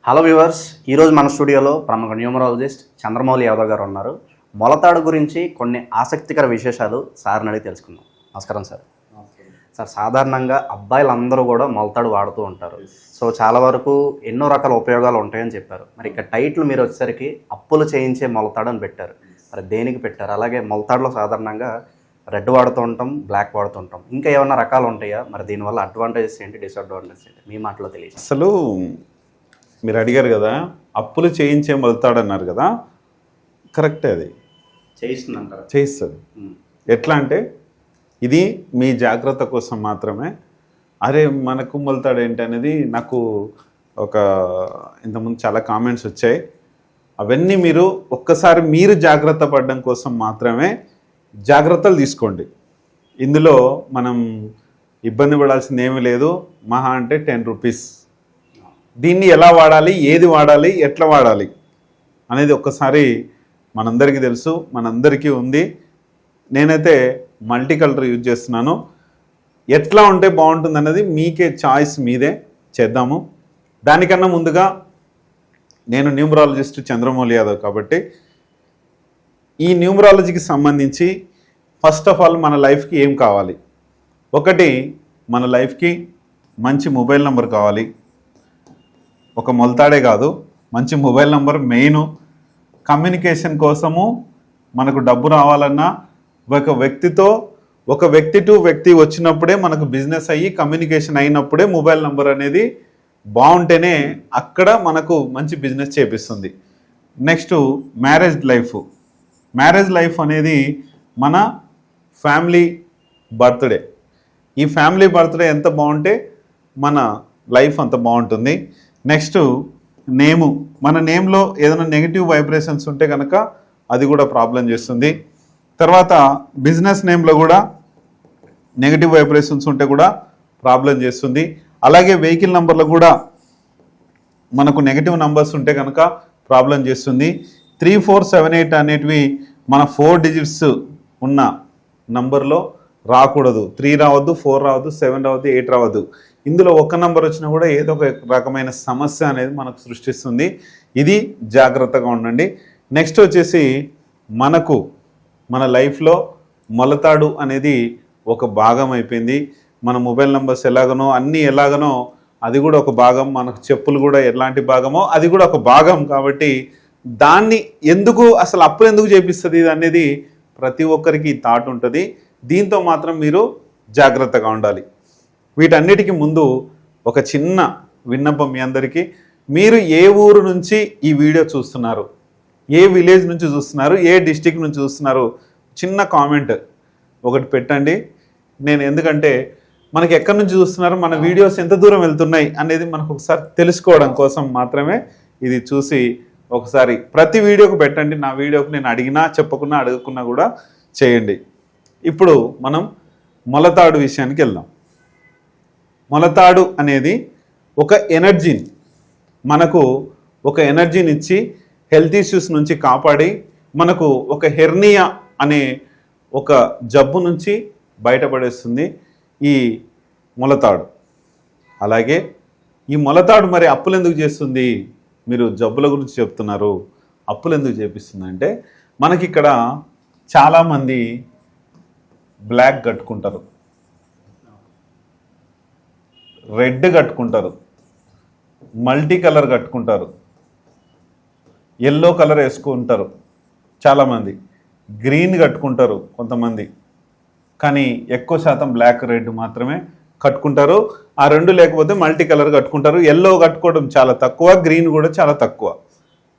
Hello viewers, ఈరోజు మన స్టూడియోలో ప్రముఖ న్యూమరాలజిస్ట్ చంద్రమౌళి యాదవ్ గారు ఉన్నారు. మొలతాడు గురించి కొన్ని ఆసక్తికర విశేషాలు సార్ని అడిగి తెలుసుకుందాం. నమస్కారం సార్. సార్, సాధారణంగా అబ్బాయిలందరూ కూడా మొలతాడు వాడుతూ ఉంటారు. సో చాలా వరకు ఎన్నో రకాల ఉపయోగాలు ఉంటాయని చెప్పారు. మరి ఇక్కడ టైటిల్ మీరు వచ్చేసరికి అప్పులు చేయించే మొలతాడు అని పెట్టారు. మరి దేనికి పెట్టారు? అలాగే మొలతాడులో సాధారణంగా రెడ్ వాడుతూ ఉంటాం, బ్లాక్ వాడుతూ ఉంటాం. ఇంకా ఏమైనా రకాలు ఉంటాయా? మరి దీనివల్ల అడ్వాంటేజెస్ ఏంటి, డిసడ్వాంటేజెస్ ఏంటి, మీ మాటలో తెలియదు. అసలు మీరు అడిగారు కదా, అప్పులు చేయించే మొలతాడన్నారు కదా, కరెక్టే. అది చేయిస్తుంది. ఎట్లా అంటే ఇది మీ జాగ్రత్త కోసం మాత్రమే. అరే మనకు మొలతాడు ఏంటి అనేది నాకు ఇంతకుముందు చాలా కామెంట్స్ వచ్చాయి. అవన్నీ ఒక్కసారి మీరు జాగ్రత్త పడడం కోసం మాత్రమే జాగ్రత్తలు తీసుకోండి. ఇందులో మనం ఇబ్బంది పడాల్సింది ఏమీ లేదు. మహా అంటే 10 రూపీస్. దీన్ని ఎలా వాడాలి, ఏది వాడాలి, ఎట్లా వాడాలి అనేది ఒక్కసారి మనందరికీ తెలుసు, మనందరికీ ఉంది. నేనైతే మల్టీ కలర్ యూజ్ చేస్తున్నాను. ఎట్లా ఉంటే బాగుంటుంది అన్నది మీకే చాయిస్, మీదే. చేద్దాము. దానికన్నా ముందుగా నేను న్యూమరాలజిస్ట్ చంద్రమౌళి యాదవ్ కాబట్టి ఈ న్యూమరాలజీకి సంబంధించి ఫస్ట్ ఆఫ్ ఆల్ మన లైఫ్కి ఏం కావాలి? ఒకటి, మన లైఫ్కి మంచి మొబైల్ నెంబర్ కావాలి. ఒక మొలతాడే కాదు, మంచి మొబైల్ నెంబర్ మెయిన్. కమ్యూనికేషన్ కోసము మనకు డబ్బు రావాలన్నా ఒక వ్యక్తి టు వ్యక్తి వచ్చినప్పుడే మనకు బిజినెస్ అయ్యి కమ్యూనికేషన్ అయినప్పుడే మొబైల్ నెంబర్ అనేది బాగుంటేనే అక్కడ మనకు మంచి బిజినెస్ చేపిస్తుంది. నెక్స్ట్, మ్యారేజ్ లైఫ్ అనేది మన ఫ్యామిలీ బర్త్డే. ఈ ఫ్యామిలీ బర్త్డే ఎంత బాగుంటే మన లైఫ్ అంత బాగుంటుంది. నెక్స్ట్, మన నేమ్లో ఏదైనా నెగిటివ్ వైబ్రేషన్స్ ఉంటే కనుక అది కూడా ప్రాబ్లం చేస్తుంది. తర్వాత బిజినెస్ నేమ్లో కూడా నెగిటివ్ వైబ్రేషన్స్ ఉంటే కూడా ప్రాబ్లం చేస్తుంది. అలాగే వెహికల్ నెంబర్లో కూడా మనకు నెగిటివ్ నెంబర్స్ ఉంటే కనుక ప్రాబ్లం చేస్తుంది. 3, 4, 7, 8 అనేటివి మన 4 డిజిట్స్ ఉన్న నంబర్లో రాకూడదు. 3 రావద్దు, 4 రావద్దు, 7 రావద్దు, 8 రావద్దు. ఇందులో ఒక నంబర్ వచ్చినా కూడా ఏదో ఒక రకమైన సమస్య అనేది మనకు సృష్టిస్తుంది. ఇది జాగ్రత్తగా ఉండండి. నెక్స్ట్ వచ్చేసి మన లైఫ్లో మొలతాడు అనేది ఒక భాగం అయిపోయింది. మన మొబైల్ నెంబర్స్ ఎలాగనో అన్నీ ఎలాగనో అది కూడా ఒక భాగం. మనకు చెప్పులు కూడా ఎలాంటి భాగమో అది కూడా ఒక భాగం. కాబట్టి దాన్ని అసలు అప్పులు ఎందుకు చేపిస్తుంది అనేది ప్రతి ఒక్కరికి థాట్ ఉంటుంది. దీంతో మాత్రం మీరు జాగ్రత్తగా ఉండాలి. వీటన్నిటికీ ముందు ఒక చిన్న విన్నపం మీ అందరికీ. మీరు ఏ ఊరు నుంచి ఈ వీడియో చూస్తున్నారు, ఏ విలేజ్ నుంచి చూస్తున్నారు, ఏ డిస్టిక్ నుంచి చూస్తున్నారు, చిన్న కామెంట్ ఒకటి పెట్టండి. ఎందుకంటే మనకి ఎక్కడి నుంచి చూస్తున్నారు, మన వీడియోస్ ఎంత దూరం వెళ్తున్నాయి అనేది మనకు ఒకసారి తెలుసుకోవడం కోసం మాత్రమే ఇది చూసి ఒకసారి ప్రతి వీడియోకు పెట్టండి. నా వీడియోకి నేను అడిగినా చెప్పకున్నా అడగకున్నా కూడా చేయండి. ఇప్పుడు మనం మొలతాడు విషయానికి వెళ్దాం. మొలతాడు అనేది ఒక ఎనర్జీని మనకు ఇచ్చి హెల్త్ ఇష్యూస్ నుంచి కాపాడి మనకు ఒక హెర్నియా అనే ఒక జబ్బు నుంచి బయటపడేస్తుంది ఈ మొలతాడు. అలాగే ఈ మొలతాడు మరి అప్పులు ఎందుకు చేస్తుంది? మీరు జబ్బుల గురించి చెప్తున్నారు, అప్పులు ఎందుకు చేపిస్తుంది అంటే మనకి ఇక్కడ చాలామంది బ్లాక్ కట్టుకుంటారు, రెడ్ కట్టుకుంటారు, మల్టీ కలర్ కట్టుకుంటారు, ఎల్లో కలర్ వేసుకుంటారు చాలామంది, గ్రీన్ కట్టుకుంటారు కొంతమంది. కానీ ఎక్కువ శాతం బ్లాక్, రెడ్ మాత్రమే కట్టుకుంటారు. ఆ రెండు లేకపోతే మల్టీ కలర్ కట్టుకుంటారు. ఎల్లో కట్టుకోవడం చాలా తక్కువ, గ్రీన్ కూడా చాలా తక్కువ.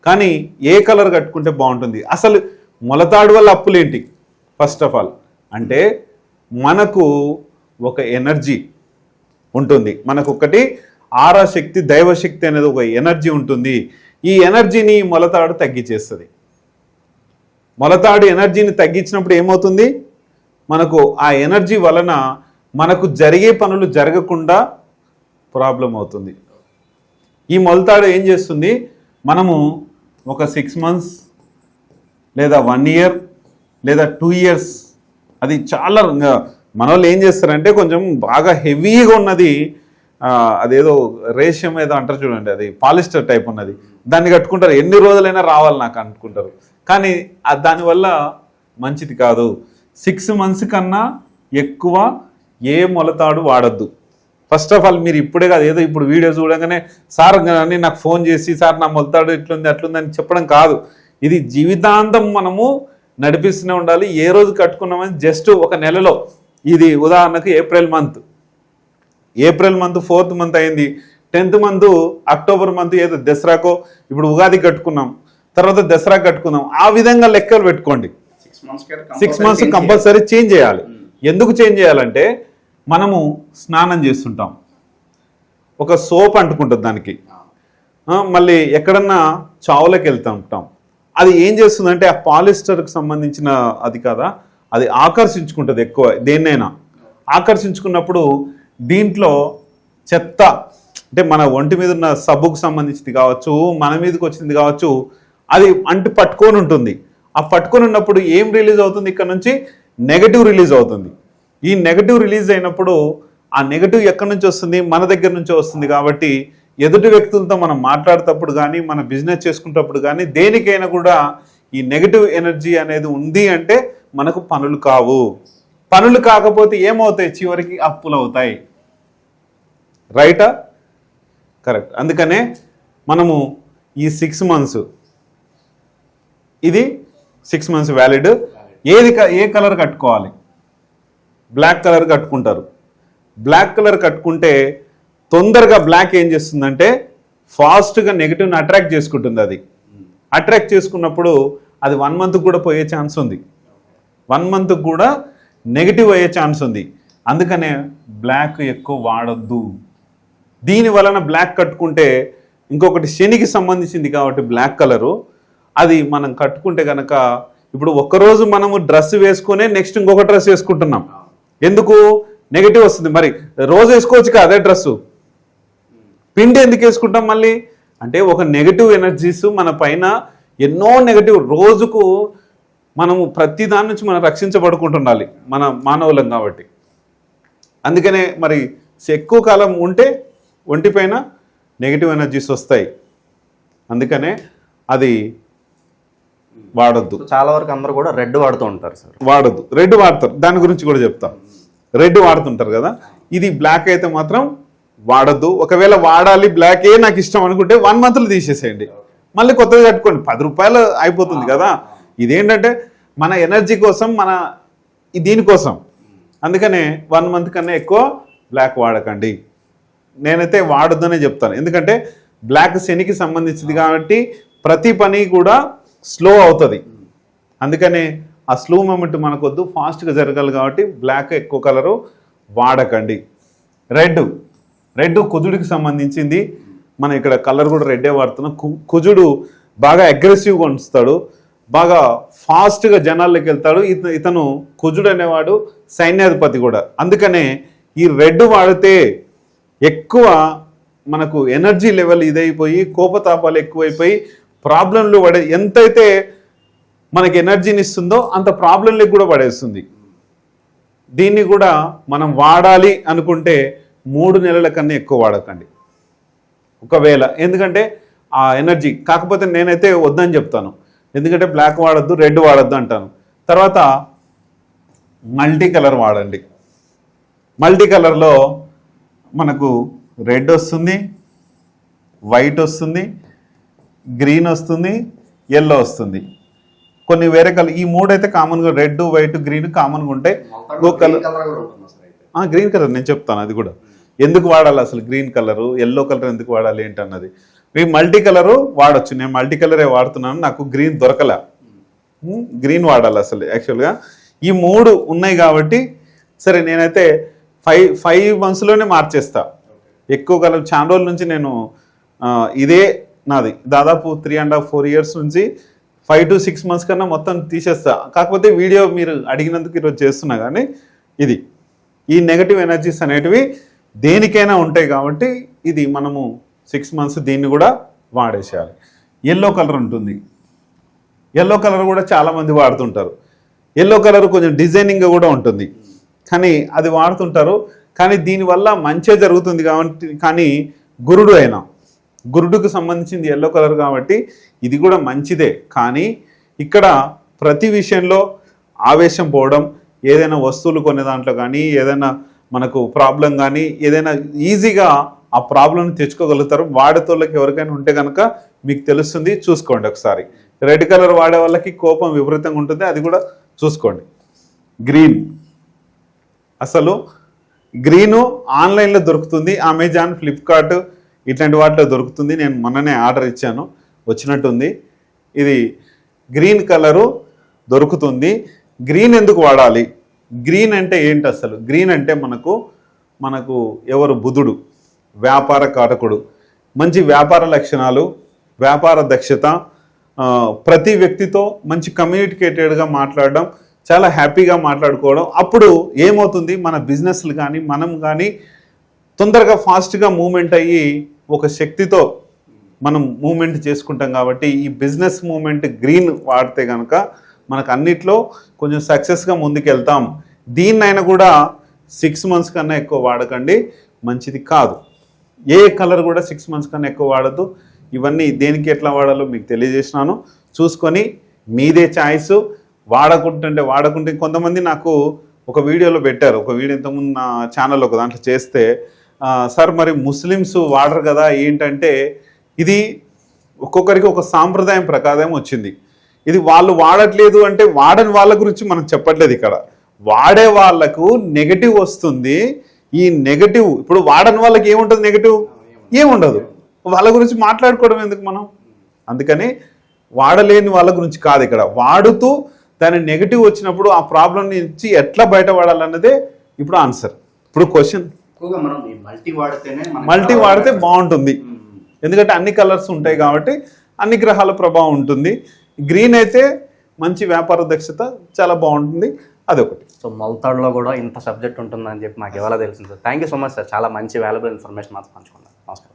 కానీ ఏ కలర్ కట్టుకుంటే బాగుంటుంది? అసలు మొలతాడు వల్ల అప్పులేంటి? ఫస్ట్ ఆఫ్ ఆల్ అంటే మనకు ఒక ఎనర్జీ ఉంటుంది. మనకు ఒకటి ఆరాశక్తి, దైవశక్తి అనేది ఒక ఎనర్జీ ఉంటుంది. ఈ ఎనర్జీని మొలతాడు తగ్గించేస్తుంది. మొలతాడు ఎనర్జీని తగ్గించినప్పుడు ఏమవుతుంది? మనకు ఆ ఎనర్జీ వలన మనకు జరిగే పనులు జరగకుండా ప్రాబ్లం అవుతుంది. ఈ మొలతాడు ఏం చేస్తుంది? మనము ఒక 6 months లేదా 1 year లేదా 2 years, అది చాలా మన వాళ్ళు ఏం చేస్తారంటే కొంచెం బాగా హెవీగా ఉన్నది అదేదో రేషియం ఏదో అంటారు చూడండి, అది పాలిస్టర్ టైప్ ఉన్నది, దాన్ని కట్టుకుంటారు. ఎన్ని రోజులైనా రావాలి నాకు అనుకుంటారు, కానీ దానివల్ల మంచిది కాదు. 6 months కన్నా ఎక్కువ ఏ మొలతాడు వాడద్దు. ఫస్ట్ ఆఫ్ ఆల్ మీరు ఇప్పుడే కాదు, ఏదో ఇప్పుడు వీడియో చూడగానే సార్ అని నాకు ఫోన్ చేసి సార్ నా మొలతాడు ఇట్లుంది అట్లుంది అని చెప్పడం కాదు. ఇది జీవితాంతం మనము నడిపిస్తూనే ఉండాలి. ఏ రోజు కట్టుకున్నామని జస్ట్ ఒక నెలలో, ఇది ఉదాహరణకు ఏప్రిల్ మంత్ 4th month అయింది, 10th month అక్టోబర్ మంత్ ఏదో దసరాకో, ఇప్పుడు ఉగాది కట్టుకున్నాం, తర్వాత దసరా కట్టుకుందాం, ఆ విధంగా లెక్కలు పెట్టుకోండి. 6 months కంపల్సరీ చేంజ్ చేయాలి. ఎందుకు చేంజ్ చేయాలంటే మనము స్నానం చేస్తుంటాం, ఒక సోప్ అంటుకుంటుంది దానికి, మళ్ళీ ఎక్కడన్నా చావులకు వెళ్తూ ఉంటాం. అది ఏం చేస్తుందంటే ఆ పాలిస్టర్కి సంబంధించిన అది కదా, అది ఆకర్షించుకుంటుంది ఎక్కువ దేన్నైనా. ఆకర్షించుకున్నప్పుడు దీంట్లో చెత్త అంటే మన ఒంటి మీద ఉన్న సబ్బుకు సంబంధించింది కావచ్చు, మన మీదకి వచ్చింది కావచ్చు, అది అంటి పట్టుకొని ఉంటుంది. ఆ పట్టుకొని ఉన్నప్పుడు ఏం రిలీజ్ అవుతుంది, ఇక్కడ నుంచి నెగటివ్ రిలీజ్ అవుతుంది. ఈ నెగటివ్ రిలీజ్ అయినప్పుడు ఆ నెగటివ్ ఎక్కడి నుంచి వస్తుంది, మన దగ్గర నుంచి వస్తుంది. కాబట్టి ఎదుటి వ్యక్తులతో మనం మాట్లాడేటప్పుడు కానీ, మన బిజినెస్ చేసుకునేటప్పుడు కానీ, దేనికైనా కూడా ఈ నెగటివ్ ఎనర్జీ అనేది ఉంది అంటే మనకు పనులు కావు. పనులు కాకపోతే ఏమవుతాయి, చివరికి అప్పులు అవుతాయి. రైటా? కరెక్ట్. అందుకనే మనము ఈ 6 months, ఇది 6 months వ్యాలిడ్. ఏ కలర్ కట్టుకోవాలి? బ్లాక్ కలర్ కట్టుకుంటారు. బ్లాక్ కలర్ కట్టుకుంటే తొందరగా బ్లాక్ ఏం చేస్తుందంటే ఫాస్ట్గా నెగిటివ్ని అట్రాక్ట్ చేసుకుంటుంది. అది అట్రాక్ట్ చేసుకున్నప్పుడు అది 1 month కూడా పోయే ఛాన్స్ ఉంది, 1 month కూడా నెగిటివ్ అయ్యే ఛాన్స్ ఉంది. అందుకనే బ్లాక్ ఎక్కువ వాడొద్దు. దీని వలన బ్లాక్ కట్టుకుంటే ఇంకొకటి శనికి సంబంధించింది కాబట్టి బ్లాక్ కలరు, అది మనం కట్టుకుంటే కనుక ఇప్పుడు ఒక్కరోజు మనము డ్రెస్ వేసుకునే నెక్స్ట్ ఇంకొక డ్రెస్ వేసుకుంటున్నాం. ఎందుకు? నెగిటివ్ వస్తుంది. మరి రోజు వేసుకోవచ్చు కదా అదే డ్రెస్సు, పిండి ఎందుకు వేసుకుంటాం మళ్ళీ అంటే ఒక నెగిటివ్ ఎనర్జీస్ మన పైన ఎన్నో నెగిటివ్, రోజుకు మనము ప్రతి దాని నుంచి మనం రక్షించబడుకుంటుండాలి మన మానవులం కాబట్టి. అందుకనే మరి ఎక్కువ కాలం ఉంటే ఒంటిపైన నెగిటివ్ ఎనర్జీస్ వస్తాయి. అందుకనే అది వాడొద్దు. చాలా వరకు అందరూ కూడా రెడ్ వాడుతూ ఉంటారు సార్. వాడొద్దు, రెడ్ వాడతారు, దాని గురించి కూడా చెప్తాం. రెడ్ వాడుతుంటారు కదా, ఇది బ్లాక్ అయితే మాత్రం వాడొద్దు. ఒకవేళ వాడాలి బ్లాకే నాకు ఇష్టం అనుకుంటే 1 month తీసేసేయండి, మళ్ళీ కొత్తగా కట్టుకోండి. 10 రూపాయలు అయిపోతుంది కదా. ఇదేంటంటే మన ఎనర్జీ కోసం, మన దీనికోసం. అందుకనే 1 month కన్నా ఎక్కువ బ్లాక్ వాడకండి. నేనైతే వాడొద్దనే చెప్తాను. ఎందుకంటే బ్లాక్ శనికి సంబంధించింది కాబట్టి ప్రతి పని కూడా స్లో అవుతుంది. అందుకనే ఆ స్లో మూమెంట్ మనకొద్దు, ఫాస్ట్గా జరగాలి కాబట్టి బ్లాక్ ఎక్కువ కలరు వాడకండి. రెడ్ కుజుడికి సంబంధించింది. మనం ఇక్కడ కలర్ కూడా రెడ్డే వాడుతున్నాం. కుజుడు బాగా అగ్రెసివ్గా ఉంచుతాడు, బాగా ఫాస్ట్గా జనాల్లోకి వెళ్తాడు. ఇతను కుజుడు అనేవాడు సైన్యాధిపతి కూడా. అందుకనే ఈ రెడ్ వాడితే ఎక్కువ మనకు ఎనర్జీ లెవెల్ ఇదైపోయి కోపతాపాలు ఎక్కువైపోయి ప్రాబ్లంలు పడే, ఎంతైతే మనకి ఎనర్జీని ఇస్తుందో అంత ప్రాబ్లంలకు కూడా పడేస్తుంది. దీన్ని కూడా మనం వాడాలి అనుకుంటే 3 నెలల కన్నా ఎక్కువ వాడకండి ఒకవేళ. ఎందుకంటే ఆ ఎనర్జీ, కాకపోతే నేనైతే వద్దని చెప్తాను. ఎందుకంటే బ్లాక్ వాడద్దు, రెడ్ వాడద్దు అంటాను. తర్వాత మల్టీ కలర్ వాడండి. మల్టీ కలర్లో మనకు రెడ్ వస్తుంది, వైట్ వస్తుంది, గ్రీన్ వస్తుంది, ఎల్లో వస్తుంది. కొన్ని వేరే కలర్, ఈ 3 అయితే కామన్గా రెడ్, వైట్, గ్రీన్ కామన్గా ఉంటాయి. గ్రీన్ కలర్ నేను చెప్తాను, అది కూడా ఎందుకు వాడాలి అసలు, గ్రీన్ కలరు ఎల్లో కలర్ ఎందుకు వాడాలి ఏంటన్నది. ఈ మల్టీ కలరు వాడచ్చు. నేను మల్టీ కలరే వాడుతున్నాను, నాకు గ్రీన్ దొరకలే. గ్రీన్ వాడాలి అసలు యాక్చువల్గా. ఈ 3 ఉన్నాయి కాబట్టి సరే నేనైతే 5 monthsలోనే మార్చేస్తా. ఎక్కువ కలర్ చాలా రోజుల నుంచి నేను ఇదే నాది దాదాపు 3.5-4 years నుంచి 5 to 6 months కన్నా మొత్తం తీసేస్తా. కాకపోతే వీడియో మీరు అడిగినందుకు ఈరోజు చేస్తున్నా. కానీ ఇది ఈ నెగటివ్ ఎనర్జీస్ అనేటివి దేనికైనా ఉంటాయి కాబట్టి ఇది మనము 6 months దీన్ని కూడా వాడేసేయాలి. ఎల్లో కలర్ ఉంటుంది, ఎల్లో కలర్ కూడా చాలామంది వాడుతుంటారు. ఎల్లో కలర్ కొంచెం డిజైనింగ్గా కూడా ఉంటుంది, కానీ అది వాడుతుంటారు. కానీ దీనివల్ల మంచే జరుగుతుంది కాబట్టి, కానీ గురుడుకు సంబంధించింది ఎల్లో కలర్ కాబట్టి ఇది కూడా మంచిదే. కానీ ఇక్కడ ప్రతి విషయంలో ఆవేశం పోవడం, ఏదైనా వస్తువులు కొనే దాంట్లో కానీ, ఏదైనా మనకు ప్రాబ్లం కానీ, ఏదైనా ఈజీగా ఆ ప్రాబ్లం తెచ్చుకోగలుగుతారు. వాడేతోళ్ళకి ఎవరికైనా ఉంటే కనుక మీకు తెలుస్తుంది, చూసుకోండి ఒకసారి. రెడ్ కలర్ వాడే వాళ్ళకి కోపం విపరీతంగా ఉంటుంది, అది కూడా చూసుకోండి. గ్రీన్, అసలు గ్రీను ఆన్లైన్లో దొరుకుతుంది, అమెజాన్, ఫ్లిప్కార్ట్ ఇట్లాంటి వాటిలో దొరుకుతుంది. నేను మొన్ననే ఆర్డర్ ఇచ్చాను, వచ్చినట్టుంది. ఇది గ్రీన్ కలరు దొరుకుతుంది. గ్రీన్ ఎందుకు వాడాలి? గ్రీన్ అంటే ఏంటి అసలు? గ్రీన్ అంటే మనకు ఎవరు? బుధుడు, వ్యాపార కారకుడు, మంచి వ్యాపార లక్షణాలు, వ్యాపార దక్షత, ప్రతి వ్యక్తితో మంచి కమ్యూనికేటెడ్గా మాట్లాడడం, చాలా హ్యాపీగా మాట్లాడుకోవడం. అప్పుడు ఏమవుతుంది, మన బిజినెస్లు కానీ మనం కానీ తొందరగా ఫాస్ట్గా మూమెంట్ అయ్యి ఒక శక్తితో మనం మూమెంట్ చేసుకుంటాం. కాబట్టి ఈ బిజినెస్ మూమెంట్ గ్రీన్ వాడితే కనుక మనకు అన్నిట్లో కొంచెం సక్సెస్గా ముందుకెళ్తాం. దీన్నైనా కూడా 6 months కన్నా ఎక్కువ వాడకండి, మంచిది కాదు. ఏ కలర్ కూడా 6 months కన్నా ఎక్కువ వాడద్దు. ఇవన్నీ దేనికి ఎట్లా వాడాలో మీకు తెలియజేసినాను, చూసుకొని మీదే ఛాయిస్. వాడకుంటే కొంతమంది నాకు ఒక వీడియోలో పెట్టారు, ఒక వీడియో ఇంతకుముందు నా ఛానల్లో ఒక దాంట్లో చేస్తే, సార్ మరి ముస్లిమ్స్ వాడరు కదా ఏంటంటే, ఇది ఒక్కొక్కరికి ఒక సాంప్రదాయం ప్రకారం వచ్చింది. ఇది వాళ్ళు వాడట్లేదు అంటే వాడని వాళ్ళ గురించి మనం చెప్పట్లేదు. ఇక్కడ వాడే వాళ్ళకు నెగటివ్ వస్తుంది. ఈ నెగటివ్ ఇప్పుడు వాడని వాళ్ళకి ఏముంటుంది? నెగటివ్ ఏముండదు. వాళ్ళ గురించి మాట్లాడుకోవడం ఎందుకు మనం? అందుకని వాడలేని వాళ్ళ గురించి కాదు, ఇక్కడ వాడుతూ దాని నెగటివ్ వచ్చినప్పుడు ఆ ప్రాబ్లం నుంచి ఎట్లా బయటపడాలన్నదే ఇప్పుడు ఆన్సర్. ఇప్పుడు క్వశ్చన్, మల్టీ వాడితే బాగుంటుంది, ఎందుకంటే అన్ని కలర్స్ ఉంటాయి కాబట్టి అన్ని గ్రహాల ప్రభావం ఉంటుంది. గ్రీన్ అయితే మంచి వ్యాపార దక్షత, చాలా బాగుంటుంది, అదొకటి. సో మొలతాడులో కూడా ఇంత సబ్జెక్ట్ ఉంటుందని చెప్పి మాకు ఎవరో తెలిసింది sir. Thank you so much sir, చాలా మంచి వాల్యుబుల్ ఇన్ఫర్మేషన్ మాకు పంచుకున్నారు. నమస్కారం.